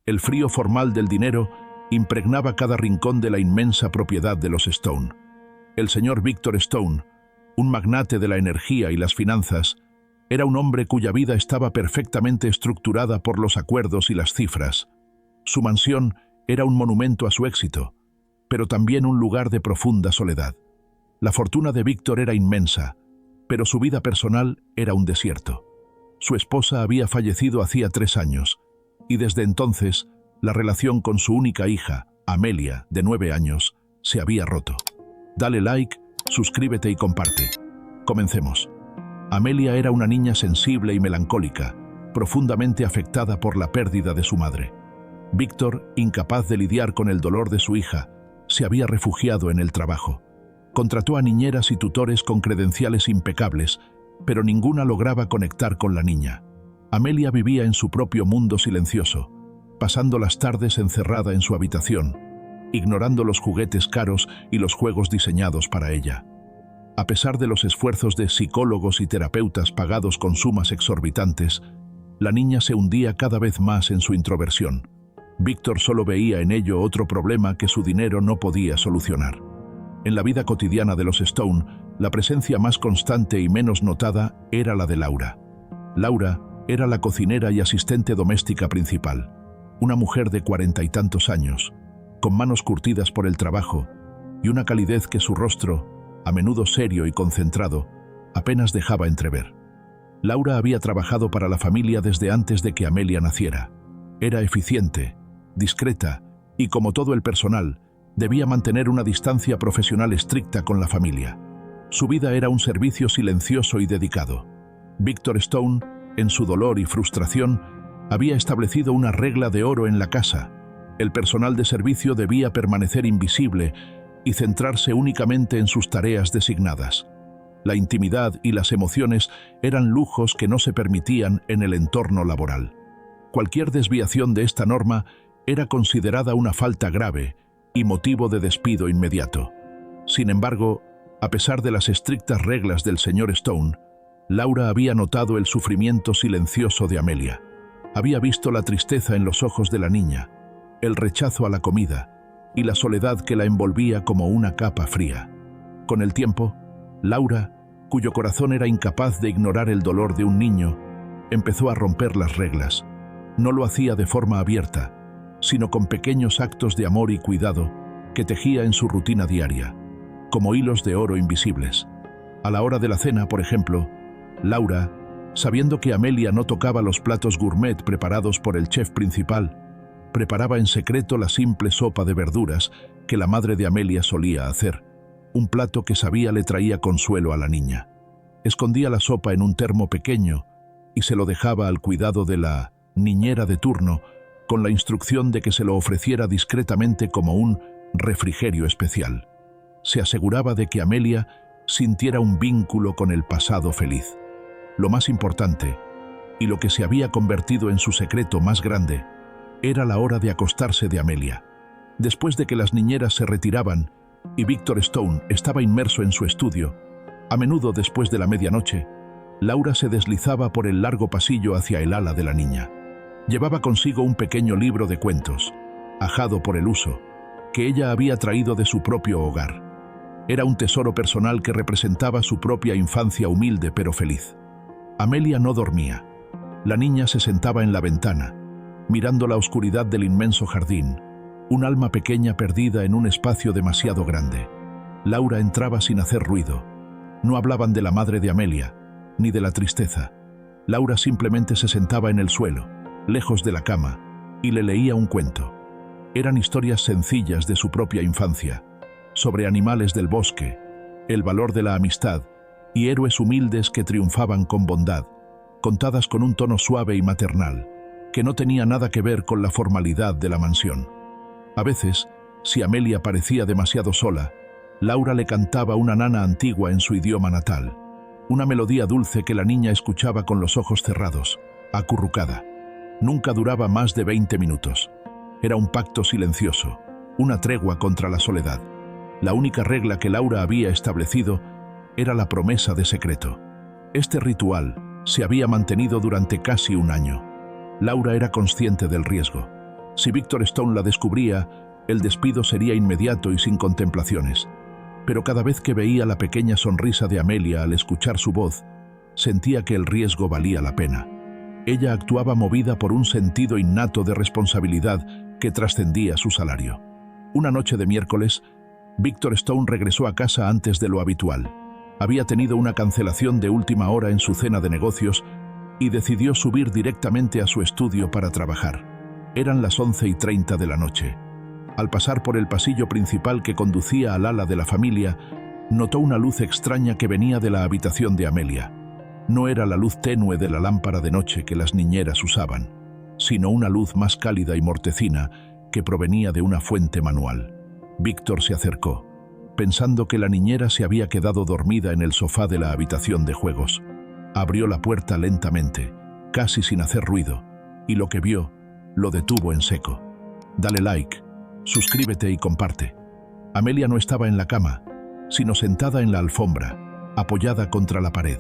El frío formal del dinero impregnaba cada rincón de la inmensa propiedad de los Stone. El señor Victor Stone, un magnate de la energía y las finanzas, era un hombre cuya vida estaba perfectamente estructurada por los acuerdos y las cifras. Su mansión era un monumento a su éxito, pero también un lugar de profunda soledad. La fortuna de Víctor era inmensa, pero su vida personal era un desierto. Su esposa había fallecido hacía 3 años, y desde entonces la relación con su única hija, Amelia, de 9 años, se había roto. Dale like, suscríbete y comparte. Comencemos. Amelia era una niña sensible y melancólica, profundamente afectada por la pérdida de su madre. Víctor, incapaz de lidiar con el dolor de su hija, se había refugiado en el trabajo. Contrató a niñeras y tutores con credenciales impecables, pero ninguna lograba conectar con la niña. Amelia vivía en su propio mundo silencioso, pasando las tardes encerrada en su habitación, ignorando los juguetes caros y los juegos diseñados para ella. A pesar de los esfuerzos de psicólogos y terapeutas pagados con sumas exorbitantes, la niña se hundía cada vez más en su introversión. Víctor solo veía en ello otro problema que su dinero no podía solucionar. En la vida cotidiana de los Stone, la presencia más constante y menos notada era la de Laura. Laura era la cocinera y asistente doméstica principal, una mujer de 40 y tantos años, con manos curtidas por el trabajo y una calidez que su rostro, a menudo serio y concentrado, apenas dejaba entrever. Laura había trabajado para la familia desde antes de que Amelia naciera. Era eficiente, discreta y, como todo el personal, debía mantener una distancia profesional estricta con la familia. Su vida era un servicio silencioso y dedicado. Victor Stone, en su dolor y frustración, había establecido una regla de oro en la casa. El personal de servicio debía permanecer invisible y centrarse únicamente en sus tareas designadas. La intimidad y las emociones eran lujos que no se permitían en el entorno laboral. Cualquier desviación de esta norma era considerada una falta grave y motivo de despido inmediato. Sin embargo, a pesar de las estrictas reglas del señor Stone, Laura había notado el sufrimiento silencioso de Amelia. Había visto la tristeza en los ojos de la niña, el rechazo a la comida y la soledad que la envolvía como una capa fría. Con el tiempo, Laura, cuyo corazón era incapaz de ignorar el dolor de un niño, empezó a romper las reglas. No lo hacía de forma abierta, sino con pequeños actos de amor y cuidado que tejía en su rutina diaria, como hilos de oro invisibles. A la hora de la cena, por ejemplo, Laura, sabiendo que Amelia no tocaba los platos gourmet preparados por el chef principal, preparaba en secreto la simple sopa de verduras que la madre de Amelia solía hacer, un plato que sabía le traía consuelo a la niña. Escondía la sopa en un termo pequeño y se lo dejaba al cuidado de la niñera de turno, con la instrucción de que se lo ofreciera discretamente como un refrigerio especial. Se aseguraba de que Amelia sintiera un vínculo con el pasado feliz. Lo más importante, y lo que se había convertido en su secreto más grande, era la hora de acostarse de Amelia. Después de que las niñeras se retiraban y Victor Stone estaba inmerso en su estudio, a menudo después de la medianoche, Laura se deslizaba por el largo pasillo hacia el ala de la niña. Llevaba consigo un pequeño libro de cuentos, ajado por el uso, que ella había traído de su propio hogar. Era un tesoro personal que representaba su propia infancia humilde pero feliz. Amelia no dormía. La niña se sentaba en la ventana, mirando la oscuridad del inmenso jardín, un alma pequeña perdida en un espacio demasiado grande. Laura entraba sin hacer ruido. No hablaban de la madre de Amelia, ni de la tristeza. Laura simplemente se sentaba en el suelo, lejos de la cama, y le leía un cuento. Eran historias sencillas de su propia infancia, sobre animales del bosque, el valor de la amistad y héroes humildes que triunfaban con bondad, contadas con un tono suave y maternal, que no tenía nada que ver con la formalidad de la mansión. A veces, si Amelia parecía demasiado sola, Laura le cantaba una nana antigua en su idioma natal, una melodía dulce que la niña escuchaba con los ojos cerrados, acurrucada. Nunca duraba más de 20 minutos. Era un pacto silencioso, una tregua contra la soledad. La única regla que Laura había establecido era la promesa de secreto. Este ritual se había mantenido durante casi un año. Laura era consciente del riesgo. Si Victor Stone la descubría, el despido sería inmediato y sin contemplaciones. Pero cada vez que veía la pequeña sonrisa de Amelia al escuchar su voz, sentía que el riesgo valía la pena. Ella actuaba movida por un sentido innato de responsabilidad que trascendía su salario. Una noche de miércoles, Victor Stone regresó a casa antes de lo habitual. Había tenido una cancelación de última hora en su cena de negocios y decidió subir directamente a su estudio para trabajar. Eran las 11:30 de la noche. Al pasar por el pasillo principal que conducía al ala de la familia, notó una luz extraña que venía de la habitación de Amelia. No era la luz tenue de la lámpara de noche que las niñeras usaban, sino una luz más cálida y mortecina que provenía de una fuente manual. Víctor se acercó, pensando que la niñera se había quedado dormida en el sofá de la habitación de juegos. Abrió la puerta lentamente, casi sin hacer ruido, y lo que vio lo detuvo en seco. Dale like, suscríbete y comparte. Amelia no estaba en la cama, sino sentada en la alfombra, apoyada contra la pared.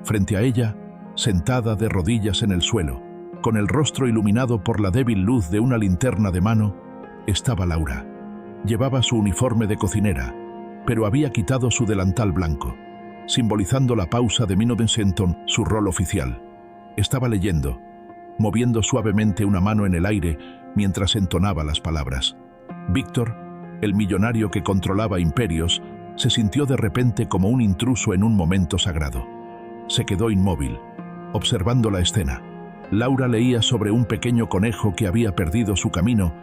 Frente a ella, sentada de rodillas en el suelo, con el rostro iluminado por la débil luz de una linterna de mano, estaba Laura. Llevaba su uniforme de cocinera, pero había quitado su delantal blanco, simbolizando la pausa de Minodenshenton, su rol oficial. Estaba leyendo, moviendo suavemente una mano en el aire mientras entonaba las palabras. Víctor, el millonario que controlaba imperios, se sintió de repente como un intruso en un momento sagrado. Se quedó inmóvil, observando la escena. Laura leía sobre un pequeño conejo que había perdido su camino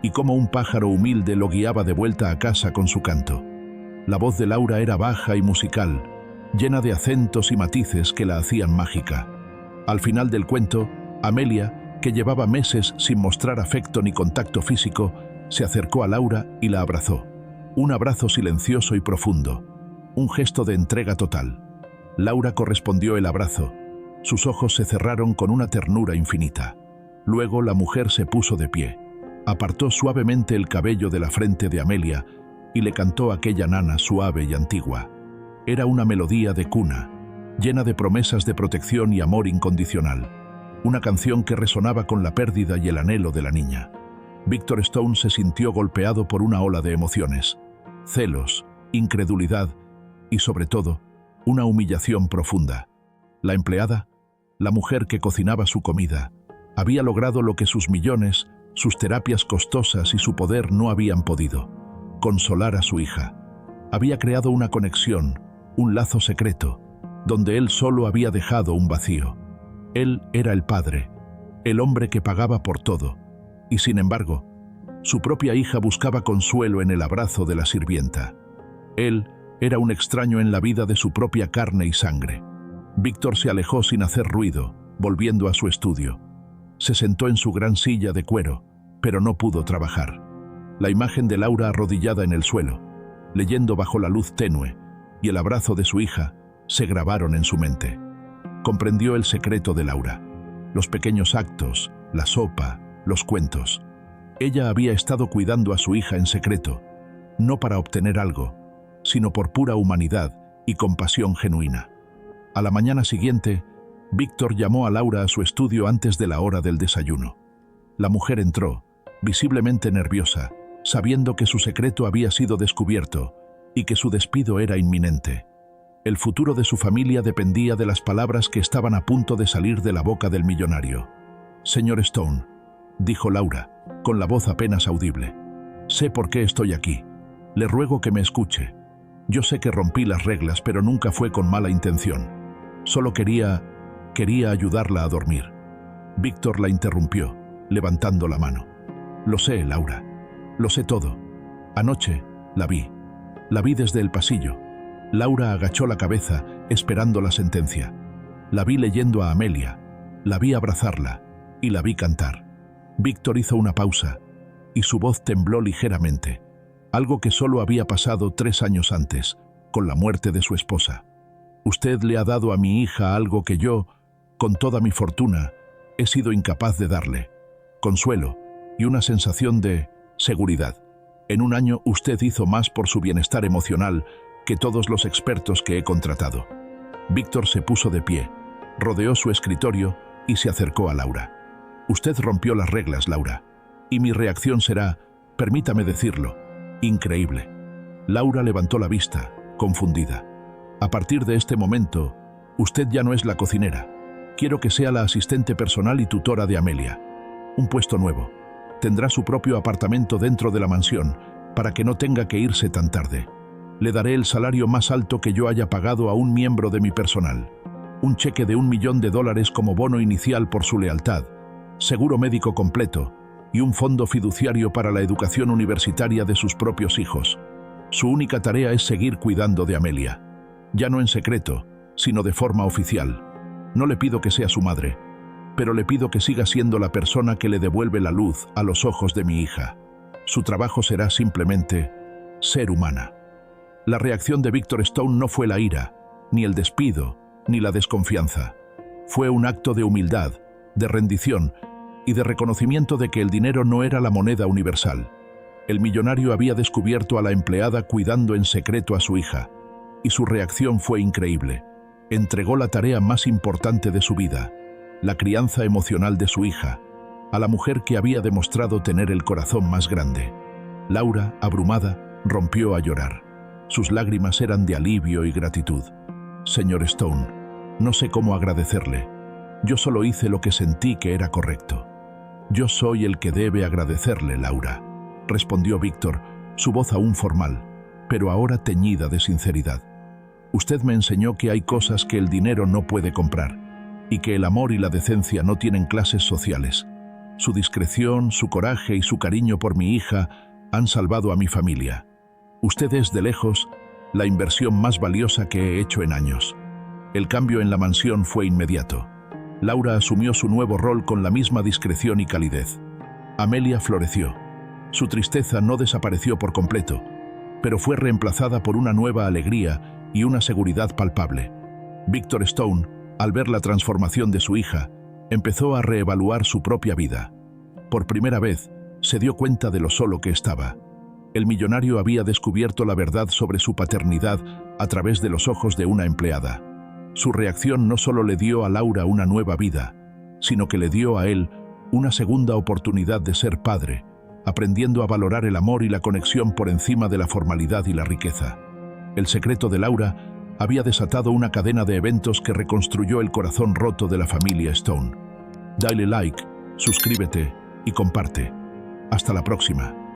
y cómo un pájaro humilde lo guiaba de vuelta a casa con su canto. La voz de Laura era baja y musical, llena de acentos y matices que la hacían mágica. Al final del cuento, Amelia, que llevaba meses sin mostrar afecto ni contacto físico, se acercó a Laura y la abrazó. Un abrazo silencioso y profundo, un gesto de entrega total. Laura correspondió el abrazo. Sus ojos se cerraron con una ternura infinita. Luego la mujer se puso de pie, apartó suavemente el cabello de la frente de Amelia y le cantó aquella nana suave y antigua. Era una melodía de cuna, llena de promesas de protección y amor incondicional. Una canción que resonaba con la pérdida y el anhelo de la niña. Victor Stone se sintió golpeado por una ola de emociones. Celos, incredulidad y, sobre todo, una humillación profunda. La empleada, la mujer que cocinaba su comida, había logrado lo que sus millones, sus terapias costosas y su poder no habían podido: consolar a su hija. Había creado una conexión, un lazo secreto, donde él solo había dejado un vacío. Él era el padre, el hombre que pagaba por todo, y sin embargo, su propia hija buscaba consuelo en el abrazo de la sirvienta. Él era un extraño en la vida de su propia carne y sangre. Víctor se alejó sin hacer ruido, volviendo a su estudio. Se sentó en su gran silla de cuero, pero no pudo trabajar. La imagen de Laura arrodillada en el suelo, leyendo bajo la luz tenue, y el abrazo de su hija, se grabaron en su mente. Comprendió el secreto de Laura. Los pequeños actos, la sopa, los cuentos. Ella había estado cuidando a su hija en secreto, no para obtener algo, sino por pura humanidad y compasión genuina. A la mañana siguiente, Víctor llamó a Laura a su estudio antes de la hora del desayuno. La mujer entró, visiblemente nerviosa, sabiendo que su secreto había sido descubierto y que su despido era inminente. El futuro de su familia dependía de las palabras que estaban a punto de salir de la boca del millonario. «Señor Stone», dijo Laura, con la voz apenas audible, «sé por qué estoy aquí. Le ruego que me escuche. Yo sé que rompí las reglas, pero nunca fue con mala intención. Solo quería ayudarla a dormir». Víctor la interrumpió, levantando la mano. «Lo sé, Laura. Lo sé todo. Anoche la vi. La vi desde el pasillo». Laura agachó la cabeza, esperando la sentencia. «La vi leyendo a Amelia. La vi abrazarla. Y la vi cantar». Víctor hizo una pausa, y su voz tembló ligeramente. Algo que solo había pasado 3 años antes, con la muerte de su esposa. «Usted le ha dado a mi hija algo que yo, con toda mi fortuna, he sido incapaz de darle: consuelo y una sensación de seguridad. En 1 año usted hizo más por su bienestar emocional que todos los expertos que he contratado». Víctor se puso de pie, rodeó su escritorio y se acercó a Laura. «Usted rompió las reglas, Laura. Y mi reacción será, permítame decirlo, increíble. Laura levantó la vista, confundida. A partir de este momento, usted ya no es la cocinera. Quiero que sea la asistente personal y tutora de Amelia. Un puesto nuevo. Tendrá su propio apartamento dentro de la mansión, para que no tenga que irse tan tarde. Le daré el salario más alto que yo haya pagado a un miembro de mi personal. Un cheque de $1 millón como bono inicial por su lealtad, seguro médico completo y un fondo fiduciario para la educación universitaria de sus propios hijos. Su única tarea es seguir cuidando de Amelia. Ya no en secreto, sino de forma oficial. No le pido que sea su madre, pero le pido que siga siendo la persona que le devuelve la luz a los ojos de mi hija. Su trabajo será simplemente ser humana. La reacción de Victor Stone no fue la ira, ni el despido, ni la desconfianza. Fue un acto de humildad, de rendición y de reconocimiento de que el dinero no era la moneda universal. El millonario había descubierto a la empleada cuidando en secreto a su hija, y su reacción fue increíble. Entregó la tarea más importante de su vida, la crianza emocional de su hija, a la mujer que había demostrado tener el corazón más grande. Laura, abrumada, rompió a llorar. Sus lágrimas eran de alivio y gratitud. Señor Stone, no sé cómo agradecerle. Yo solo hice lo que sentí que era correcto. Yo soy el que debe agradecerle, Laura, respondió Víctor, su voz aún formal, pero ahora teñida de sinceridad. Usted me enseñó que hay cosas que el dinero no puede comprar, y que el amor y la decencia no tienen clases sociales. Su discreción, su coraje y su cariño por mi hija han salvado a mi familia. Usted es, de lejos, la inversión más valiosa que he hecho en años. El cambio en la mansión fue inmediato. Laura asumió su nuevo rol con la misma discreción y calidez. Amelia floreció. Su tristeza no desapareció por completo, pero fue reemplazada por una nueva alegría y una seguridad palpable. Victor Stone, al ver la transformación de su hija, empezó a reevaluar su propia vida. Por primera vez, se dio cuenta de lo solo que estaba. El millonario había descubierto la verdad sobre su paternidad a través de los ojos de una empleada. Su reacción no solo le dio a Laura una nueva vida, sino que le dio a él una segunda oportunidad de ser padre, aprendiendo a valorar el amor y la conexión por encima de la formalidad y la riqueza. El secreto de Laura había desatado una cadena de eventos que reconstruyó el corazón roto de la familia Stone. Dale like, suscríbete y comparte. Hasta la próxima.